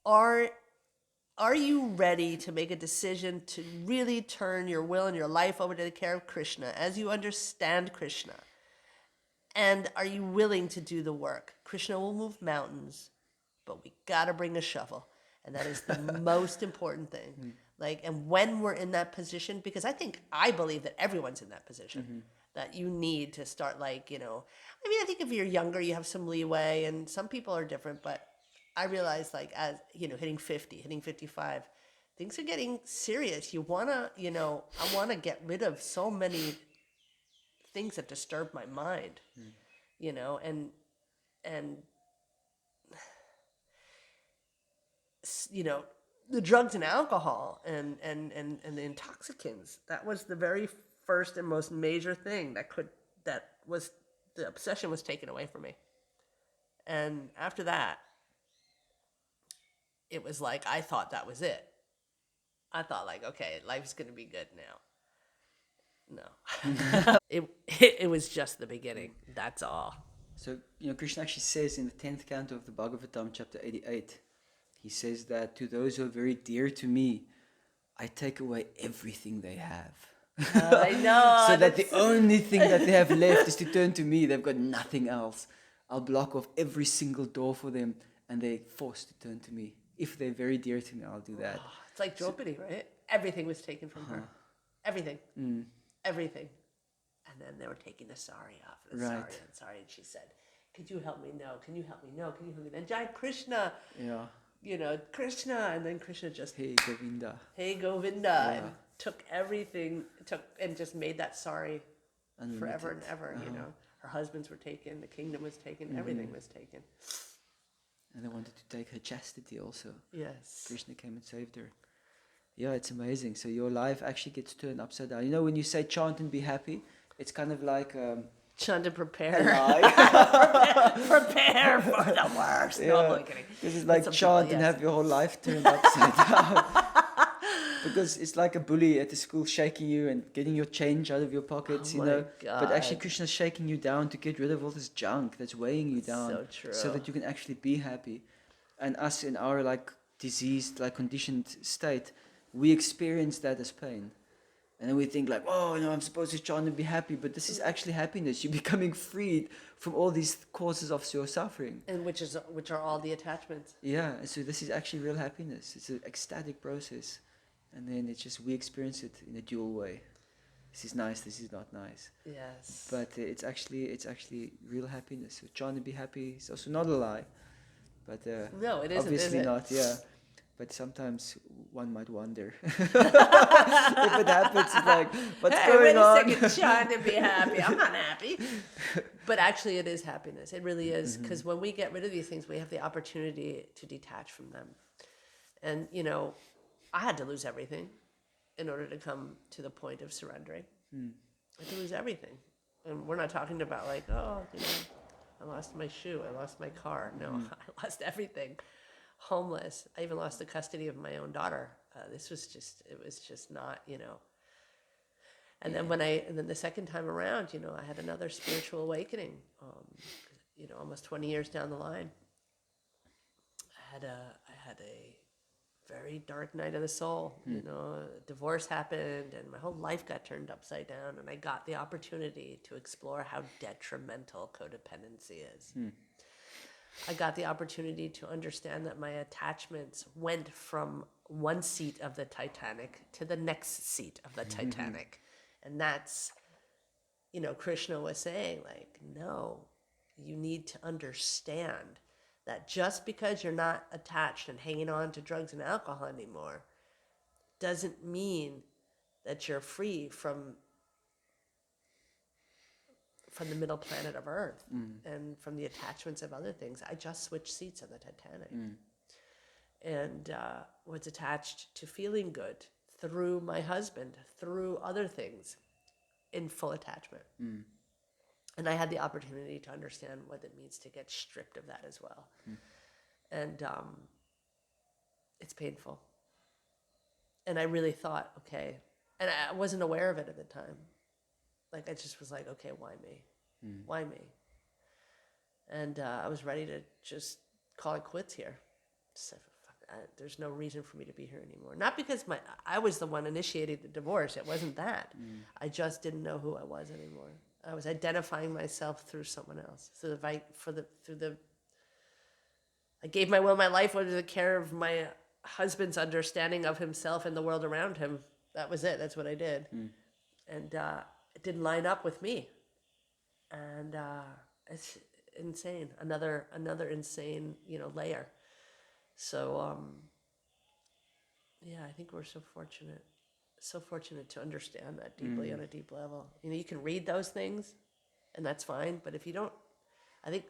are you ready to make a decision to really turn your will and your life over to the care of Krishna as you understand Krishna? And are you willing to do the work? Krishna will move mountains, but we got to bring a shovel. And that is the most important thing. Like, and when we're in that position, because I believe that everyone's in that position, that you need to start, like, I mean, I think if you're younger, you have some leeway, and some people are different, but I realize, like, as, hitting 50, hitting 55, things are getting serious. You want to, I want to get rid of so many things that disturb my mind, and the drugs and alcohol and the intoxicants. That was the very first and most major thing that was the obsession was taken away from me. And after that, it was like I thought that was it. I thought, like, okay, life's gonna be good now. No, it was just the beginning. That's all. So, Krishna actually says in the 10th canto of the Bhagavatam, chapter 88, he says that to those who are very dear to me, I take away everything they have. I know. So that the only thing that they have left is to turn to me. They've got nothing else. I'll block off every single door for them, and they're forced to turn to me. If they're very dear to me, I'll do that. It's like Draupadi, right? Everything was taken from her. Everything. Everything. And then they were taking the sari off. Sari. And she said, could you help me? No. Can you help me? No. Can you help me? Then Jai Krishna. Yeah. Krishna. And then Krishna just, Hey Govinda. Hey Govinda. And took everything, and just made that sari Unlimited. forever and ever, Her husbands were taken, the kingdom was taken, everything was taken. And they wanted to take her chastity also. Yes. Krishna came and saved her. Yeah, it's amazing. So your life actually gets turned upside down. When you say chant and be happy, it's kind of like... chant and prepare. Prepare for the worst. No, I'm kidding. Because it's like chant and have your whole life turned upside down. Because it's like a bully at the school shaking you and getting your change out of your pockets, God. But actually Krishna's shaking you down to get rid of all this junk that's weighing you down. So true. So that you can actually be happy. And us in our diseased, conditioned state, we experience that as pain. And then we think I'm supposed to chant and be happy, but this is actually happiness. You're becoming freed from all these causes of your suffering. And which are all the attachments. Yeah, so this is actually real happiness. It's an ecstatic process. And then it's just we experience it in a dual way. This is nice, this is not nice. Yes. But it's actually real happiness. So trying to be happy is also not a lie. But no, it isn't. Obviously not, yeah. But sometimes one might wonder if it happens. It's like, what's going on? Wait a second, trying to be happy. I'm not happy. But actually, it is happiness. It really is. Because when we get rid of these things, we have the opportunity to detach from them. And, I had to lose everything in order to come to the point of surrendering. I had to lose everything. And we're not talking about I lost my shoe, I lost my car. No, I lost everything. Homeless. I even lost the custody of my own daughter. It was just not, And then then the second time around, I had another spiritual awakening. Almost 20 years down the line, I had a very dark night of the soul. A divorce happened and my whole life got turned upside down, and I got the opportunity to explore how detrimental codependency is. I got the opportunity to understand that my attachments went from one seat of the Titanic to the next seat of the Titanic. And that's, Krishna was saying, no, you need to understand that just because you're not attached and hanging on to drugs and alcohol anymore doesn't mean that you're free from the middle planet of Earth and from the attachments of other things. I just switched seats on the Titanic and was attached to feeling good through my husband, through other things, in full attachment. And I had the opportunity to understand what it means to get stripped of that as well. And it's painful. And I really thought, okay, and I wasn't aware of it at the time. I just was like, okay, why me? Why me? And I was ready to just call it quits here. Just said, there's no reason for me to be here anymore. Not because I was the one initiating the divorce. It wasn't that. I just didn't know who I was anymore. I was identifying myself through someone else. I gave my will, my life over to the care of my husband's understanding of himself and the world around him. That was it. That's what I did. And it didn't line up with me. And it's insane. Another insane, layer. So, yeah, I think we're so fortunate to understand that deeply on a deep level. You can read those things and that's fine. But if you don't, I think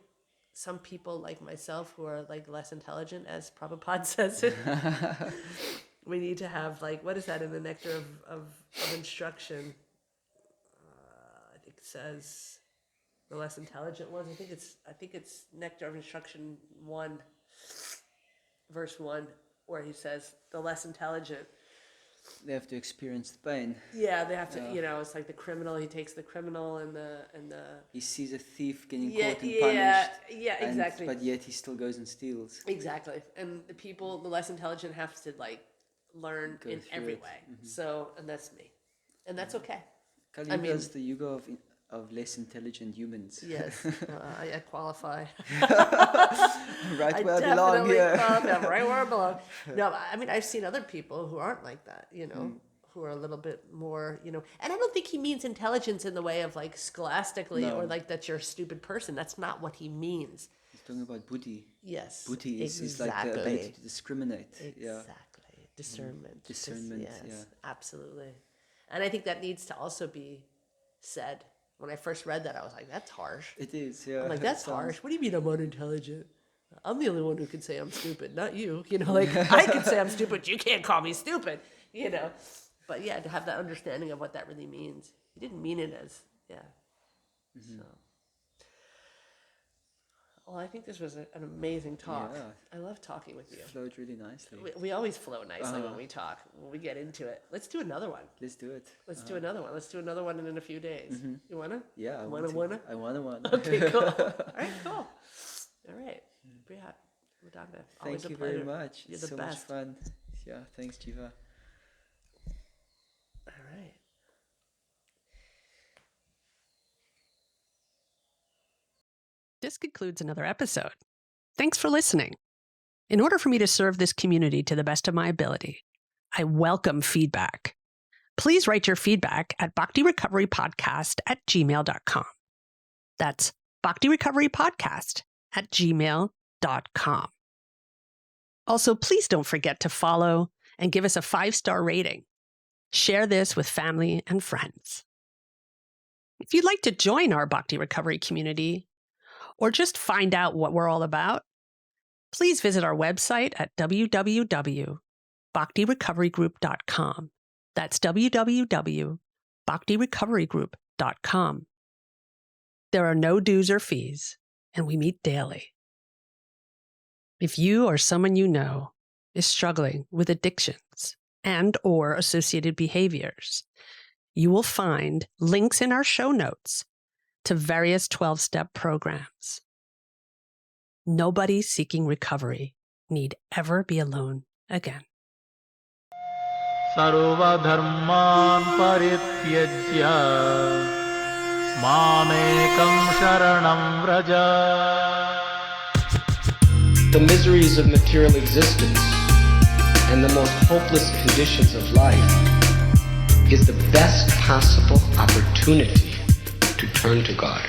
some people like myself who are like less intelligent, as Prabhupada says it, we need to have like, what is that in the Nectar of Instruction? I think it says the less intelligent ones. I think it's Nectar of Instruction 1, verse 1, where he says the less intelligent, They have to experience the pain. yeah, they have to. It's like the criminal. He takes the criminal and the. He sees a thief getting Yeah, caught and yeah, punished. yeah, exactly. But yet he still goes and steals. Exactly, and the less intelligent have to like learn Go in through every it. way. So, and that's me, and that's okay. Kali Yuga is the yuga of less intelligent humans. Yes, I qualify. Right I where I belong definitely here. qualify, right where I belong. No, I mean I've seen other people who aren't like that. Who are a little bit more, and I don't think he means intelligence in the way of like scholastically No. or like that you're a stupid person. That's not what he means. He's talking about buddhi. Yes. Buddhi is like the ability to discriminate. Yeah. Exactly. Discernment. Discernment, Yes, yeah. absolutely. And I think that needs to also be said. When I first read that, I was like, that's harsh. It is, yeah. I'm like, that's It sounds- harsh. What do you mean I'm unintelligent? I'm the only one who can say I'm stupid, not you. Like I can say I'm stupid. You can't call me stupid, But yeah, to have that understanding of what that really means. He didn't mean it as, So. Well, I think this was an amazing talk. Yeah. I love talking with you. Flowed really nicely. We always flow nicely when we talk, when we get into it. Let's do another one. Let's do it. Let's do another one. Let's do another one in a few days. You wanna? Yeah, I Wanna? I wanna one. Okay, cool. All right, cool. All right. Brhat, Mrdanga. Always Thank a you pleasure. very much. You're the so best. much fun. Yeah, thanks, Jiva. All right. This concludes another episode. Thanks for listening. In order for me to serve this community to the best of my ability, I welcome feedback. Please write your feedback at bhaktirecoverypodcast@gmail.com. That's bhaktirecoverypodcast@gmail.com. Also, please don't forget to follow and give us a 5-star rating. Share this with family and friends. If you'd like to join our Bhakti Recovery community or just find out what we're all about, please visit our website at www.bhaktirecoverygroup.com. That's www.bhaktirecoverygroup.com. There are no dues or fees, and we meet daily. If you or someone you know is struggling with addictions and/or associated behaviors, you will find links in our show notes to various 12-step programs. Nobody seeking recovery need ever be alone again. सर्वधर्मान् परित्यज्य मामेकं शरणं Vraj. The miseries of material existence and the most hopeless conditions of life is the best possible opportunity to turn to God.